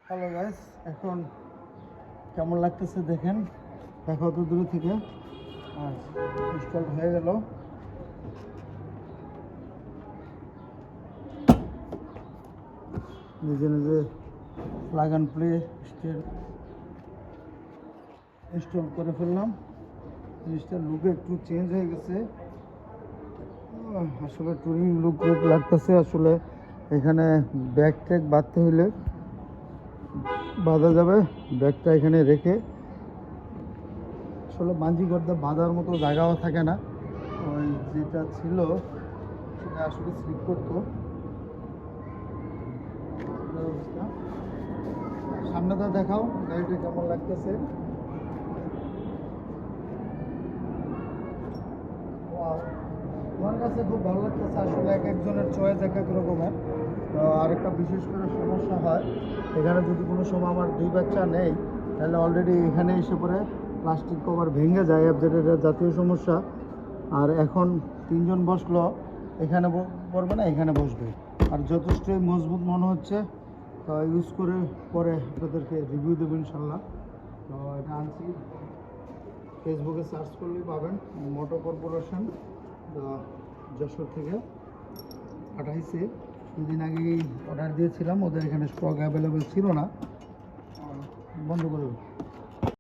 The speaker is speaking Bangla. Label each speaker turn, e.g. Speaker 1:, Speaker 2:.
Speaker 1: হ্যালো গাইস, এখন কেমন লাগতেছে দেখেন, দেখো অত দূর থেকে। আর ইনস্টল হয়ে গেল। নিজে নিজে প্লাগ অ্যান্ড প্লে ইনস্টল করে ফেললাম। জিনিসটার লুক একটু চেঞ্জ হয়ে গেছে। আসলে টুরিং লুক লাগতেছে। আসলে এখানে ব্যাগ ট্যাগ বাঁধতে হইলে বাঁধা যাবে। ব্যাগটা এখানে রেখে আসলে মাঞ্জি গর্দা বাঁধার মতো জায়গাও থাকে না। ওই যেটা ছিল সেটা আসলে স্লিপ করতো। সামনেটা দেখাও গাড়িটা কেমন লাগতেছে। আমার কাছে খুব ভালো লাগতেছে। আসলে এক একজনের চয়েস এক এক রকমের। তো আরেকটা বিশেষ করে সমস্যা হয়, এখানে যদি কোনো সময় আমার দুই বাচ্চা নেই, তাহলে অলরেডি এখানে এসে পরে প্লাস্টিক কভার ভেঙে যায়, এটা জাতীয় সমস্যা। আর এখন তিনজন বসলো, এখানে পড়বে না, এখানে বসবে। আর যথেষ্টই মজবুত মনে হচ্ছে। তো ইউজ করে পরে আপনাদেরকে রিভিউ দেবো ইনশাল্লাহ। তো এটা আনছি, ফেসবুকে সার্চ করলেই পাবেন। মোটর কর্পোরেশন যশোর থেকে পাঠাইছে। দুদিন আগেই অর্ডার দিয়েছিলাম, ওদের এখানে স্টক অ্যাভেলেবেল ছিল না। বন্ধ করে